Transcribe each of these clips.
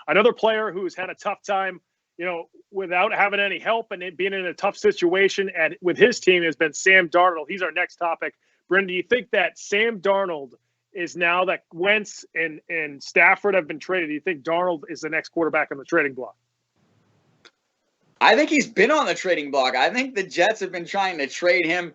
another player who's had a tough time, without having any help and it being in a tough situation with his team has been Sam Darnold. He's our next topic. Brendan, do you think that Sam Darnold is, now that Wentz and Stafford have been traded, do you think Darnold is the next quarterback on the trading block? I think he's been on the trading block. I think the Jets have been trying to trade him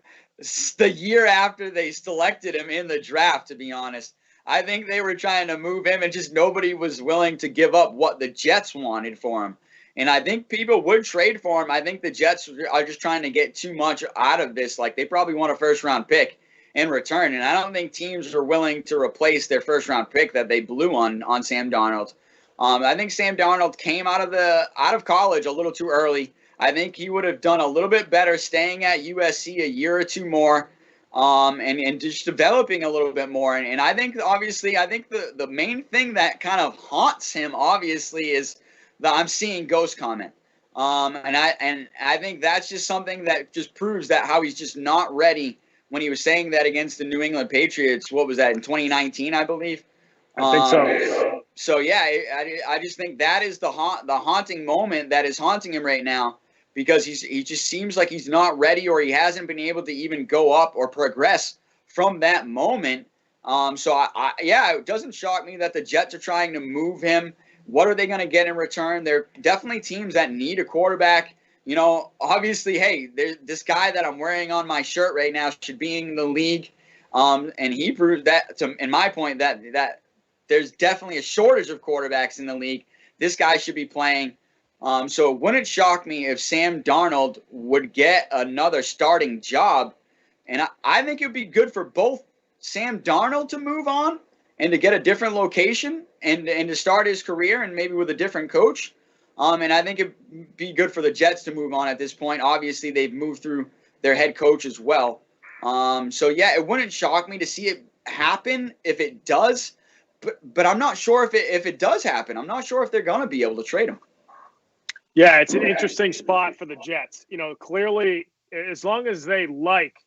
the year after they selected him in the draft, to be honest. I think they were trying to move him and just nobody was willing to give up what the Jets wanted for him. And I think people would trade for him. I think the Jets are just trying to get too much out of this. Like, they probably want a first-round pick in return. And I don't think teams are willing to replace their first-round pick that they blew on Sam Darnold. I think Sam Darnold came out of college a little too early. I think he would have done a little bit better staying at USC a year or two more, and just developing a little bit more. And I think, obviously, the main thing that kind of haunts him, obviously, is that I'm seeing ghost comment. And I think that's just something that just proves that how he's just not ready when he was saying that against the New England Patriots. What was that, in 2019, I believe? I think so. So, yeah, I just think that is the haunting moment that is haunting him right now, because he just seems like he's not ready, or he hasn't been able to even go up or progress from that moment. So, it doesn't shock me that the Jets are trying to move him. What are they going to get in return? They're definitely teams that need a quarterback. Obviously, hey, this guy that I'm wearing on my shirt right now should be in the league. And he proved that, in my point, that there's definitely a shortage of quarterbacks in the league. This guy should be playing. So it wouldn't shock me if Sam Darnold would get another starting job. And I think it would be good for both Sam Darnold to move on and to get a different location and to start his career, and maybe with a different coach. And I think it'd be good for the Jets to move on at this point. Obviously, they've moved through their head coach as well. So, yeah, it wouldn't shock me to see it happen if it does. But I'm not sure if it does happen. I'm not sure if they're going to be able to trade him. Yeah, it's an interesting spot for the Jets. Clearly, as long as they like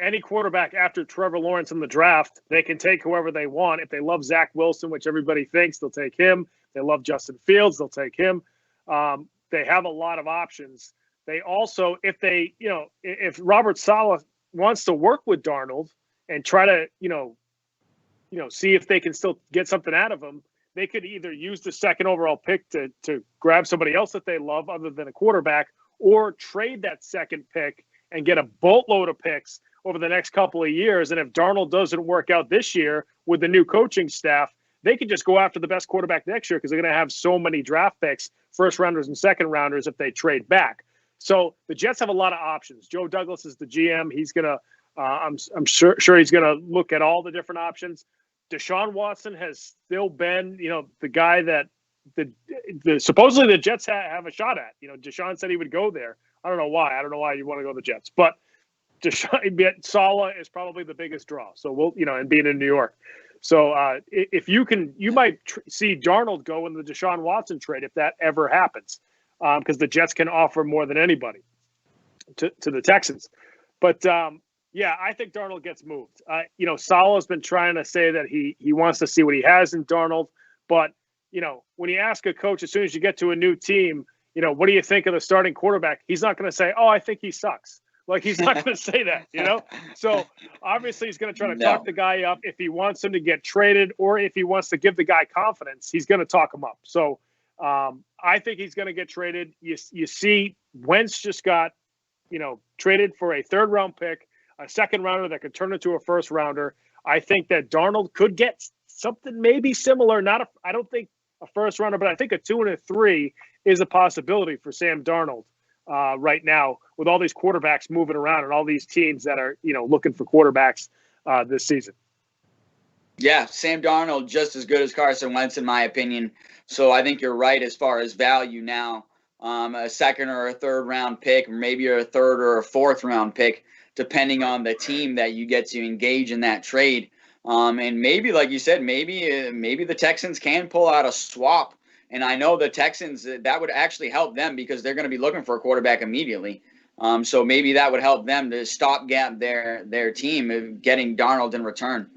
any quarterback after Trevor Lawrence in the draft, they can take whoever they want. If they love Zach Wilson, which everybody thinks, they'll take him. If they love Justin Fields, they'll take him. They have a lot of options. They also, if Robert Saleh wants to work with Darnold and try to, see if they can still get something out of him, they could either use the second overall pick to grab somebody else that they love other than a quarterback, or trade that second pick and get a boatload of picks over the next couple of years. And if Darnold doesn't work out this year with the new coaching staff, they could just go after the best quarterback next year, because they're going to have so many draft picks, first rounders and second rounders, if they trade back. So the Jets have a lot of options. Joe Douglas is the GM. He's going to, I'm sure he's going to look at all the different options. Deshaun Watson has still been, the guy that supposedly the Jets have a shot at. Deshaun said he would go there. I don't know why. I don't know why you want to go to the Jets, but Saleh is probably the biggest draw. So we'll, and being in New York. So if you might see Darnold go in the Deshaun Watson trade if that ever happens, because the Jets can offer more than anybody to the Texans. But I think Darnold gets moved. Saleh has been trying to say that he wants to see what he has in Darnold, but when you ask a coach, as soon as you get to a new team, what do you think of the starting quarterback? He's not going to say, "Oh, I think he sucks." Like, he's not going to say that, So obviously he's going to try to talk the guy up. If he wants him to get traded, or if he wants to give the guy confidence, he's going to talk him up. So I think he's going to get traded. You see, Wentz just got, traded for a third-round pick, a second-rounder that could turn into a first-rounder. I think that Darnold could get something maybe similar. I don't think a first-rounder, but I think a 2 and a 3 is a possibility for Sam Darnold. Right now, with all these quarterbacks moving around and all these teams that are, looking for quarterbacks this season. Yeah, Sam Darnold just as good as Carson Wentz, in my opinion. So I think you're right as far as value now. A second or a third round pick, or maybe a third or a fourth round pick, depending on the team that you get to engage in that trade. And maybe, like you said, maybe the Texans can pull out a swap. And I know the Texans, that would actually help them, because they're going to be looking for a quarterback immediately. So maybe that would help them to stopgap their team of getting Darnold in return.